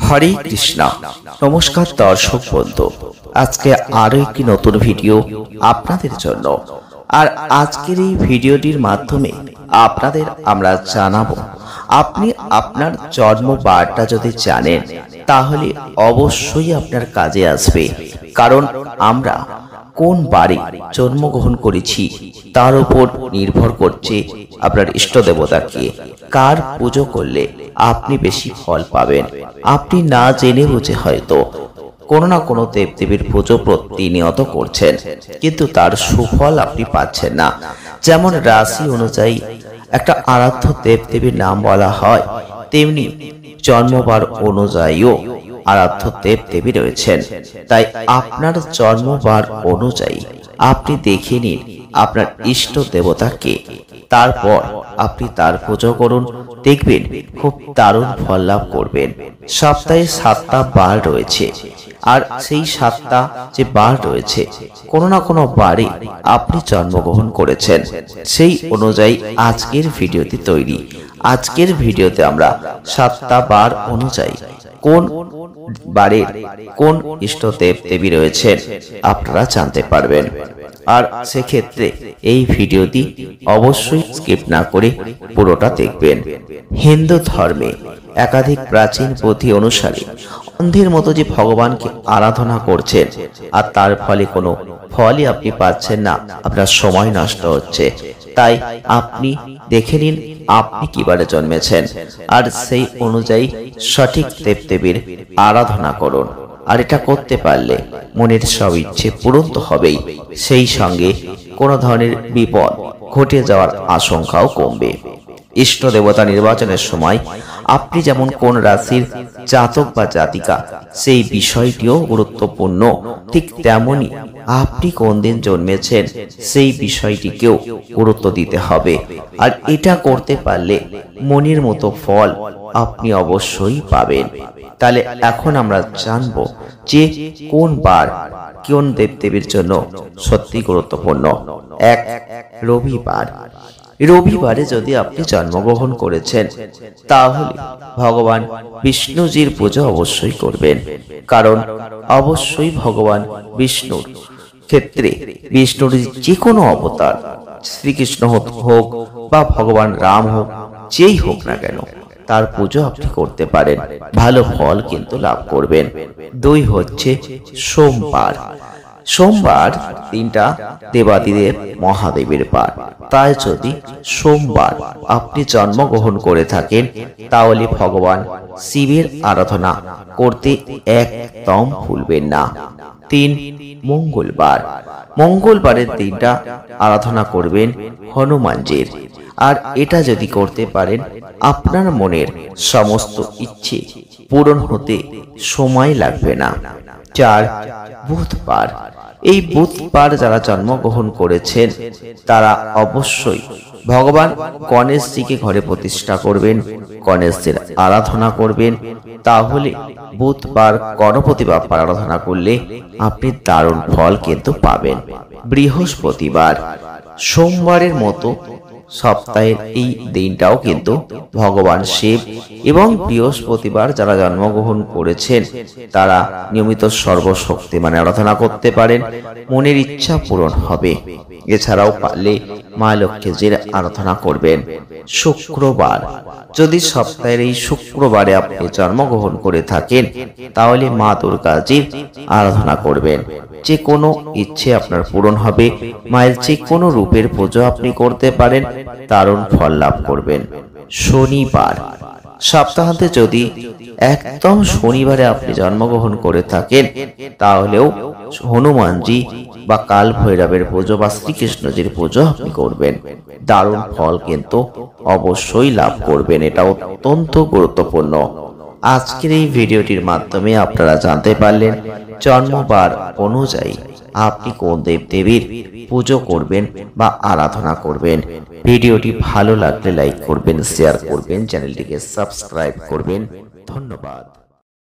হরে কৃষ্ণ। নমস্কার দর্শক বন্ধু, আজকে আরো একটি নতুন ভিডিও আপনাদের জন্য। আর আজকের এই ভিডিওটির মাধ্যমে আপনাদের আমরা জানাবো, আপনি আপনার জন্মবারটা যদি জানেন তাহলে অবশ্যই আপনার কাজে আসবে। কারণ আমরা কোন বারে জন্মগ্রহণ করেছি তার উপর নির্ভর করছে আপনার ইষ্ট দেবতাকে কার পুজো করলে আপনি বেশি ফল পাবেন। আপনি না জেনে বুঝে হয়তো কোনো না কোনো দেবদেবীর পুজো প্রতিনিয়ত করছেন, কিন্তু তার সুফল আপনি পাচ্ছেন না। যেমন রাশি অনুযায়ী একটা আরাধ্য দেবদেবীর নাম বলা হয়, তেমনি জন্মবার অনুযায়ীও আরাধ্য দেবদেবী রয়েছেন। তাই আপনার জন্মবার অনুযায়ী আপনি দেখে নিন আপনার ইষ্ট দেবতাকে, তারপর আপনি তার পুজো করুন, দেখবেন খুব দারুণ ফল লাভ করবেন। সপ্তাহে 7টা বার রয়েছে, আর সেই 7টা যে বার রয়েছে কোনো না কোনো বারে আপনি জন্মগ্রহণ করেছেন, সেই অনুযায়ী আজকের ভিডিওটি তৈরি। আজকের ভিডিওতে আমরা 7টা বার অনুযায়ী কোন বারে কোন ইষ্ট দেবদেবী রয়েছেন আপনারা জানতে পারবেন। আর সেক্ষেত্রে এই ভিডিওটি অবশ্যই স্কিপ না করে পুরোটা দেখবেন। হিন্দু ধর্মে একাধিক প্রাচীন পুঁথি অনুসারে অন্ধের মতো যে ভগবানকে আরাধনা করছেন আর তার ফলে কোনো ফলই আপনি পাচ্ছেন না, আপনার সময় নষ্ট হচ্ছে। তাই আপনি দেখে নিন আপনি কিবারে জন্মেছেন, আর সেই অনুযায়ী সঠিক দেবদেবীর আরাধনা করুন। আর এটা করতে পারলে মনের সব ইচ্ছে পূরণ তো হবেই, সেই সঙ্গে কোনো ধরনের বিপদ ঘটে যাওয়ার আশঙ্কাও কমবে। ইষ্ট দেবতা নির্বাচনের সময় আপনি যেমন কোন রাশির জাতক বা জাতিকা সেই বিষয়টিও গুরুত্বপূর্ণ, ঠিক তেমনি আপনি কোন দিন জন্মেছেন সেই বিষয়টিকেও গুরুত্ব দিতে হবে। আর এটা করতে পারলে মনের মতো ফল আপনি অবশ্যই পাবেন। তাহলে এখন আমরা জানবো যে কোন বার কোন দেবদেবীর জন্য সত্যি গুরুত্বপূর্ণ। এক, রবিবার। রবিবারে যদি আপনি জন্মগ্রহণ করেছেন তাহলে ভগবান বিষ্ণুজির পুজো অবশ্যই করবেন। কারণ অবশ্যই ভগবান বিষ্ণুর ক্ষেত্রে বিষ্ণুর যে কোনো অবতার, শ্রীকৃষ্ণ হোক বা ভগবান রাম হোক, যেই হোক না কেন, তার পুজো আপনি করতে পারেন, ভালো ফল কিন্তু লাভ করবেন। 2 হচ্ছে সোমবার। সোমবার দিনটা দেবাদিদেব মহাদেবের বার। তাই যদি সোমবার আপনি জন্মগ্রহণ করে থাকেন তাহলে ভগবান শিবের আরাধনা করতে একদম ভুলবেন না। 3, মঙ্গলবার। মঙ্গলবারের দিনটা আরাধনা করবেন হনুমানজির। আর এটা যদি করতে পারেন আপনার মনের সমস্ত ইচ্ছে পূরণ হতে সময় লাগবে না। 4, বুধবার। এই বুধবার যারা জন্মগ্রহণ করেছেন তারা অবশ্যই ভগবান গণেশজিকে ঘরে প্রতিষ্ঠা করবেন, গণেশজির আরাধনা করবেন। তাহলে বুধবার গণপতি বাপ্পার আরাধনা করলে আপনি দারুণ ফল কিন্তু পাবেন। বৃহস্পতিবার। সোমবারের মতো সপ্তাহের এই দিনটাও কিন্তু ভগবান শিব এবং বৃহস্পতিবার যারা জন্মগ্রহণ করেছেন তারা নিয়মিত সর্বশক্তিমানের আরাধনা করতে পারেন, মনের ইচ্ছা পূরণ হবে। এছাড়াও পারলে মা লক্ষ্মীজির আরাধনা করবেন। শুক্রবার। যদি সপ্তাহের এই শুক্রবারে আপনি জন্মগ্রহণ করে থাকেন তাহলে মা দুর্গাজির আরাধনা করবেন, যে কোনো ইচ্ছে আপনার পূরণ হবে। মায়ের যে কোনো রূপের পুজো আপনি করতে পারেন, দারুণ ফল লাভ করবেন। শনিবার। সপ্তাহান্তে যদি একদম শনিবারে আপনি জন্মগ্রহণ করে থাকেন তাহলেও হনুমানজি বা কাল ভৈরবের পুজো বা শ্রীকৃষ্ণজির পুজো আপনি করবেন, দারুণ ফল কিন্তু অবশ্যই লাভ করবেন। এটা অত্যন্ত গুরুত্বপূর্ণ। আজকের এই ভিডিওটির মাধ্যমে আপনারা জানতে পারলেন জন্মবার অনুযায়ী আপনি কোন দেবদেবীর পুজো করবেন বা আরাধনা করবেন। ভিডিওটি ভালো লাগলে লাইক করবেন, শেয়ার করবেন, চ্যানেলটিকে সাবস্ক্রাইব করবেন। ধন্যবাদ।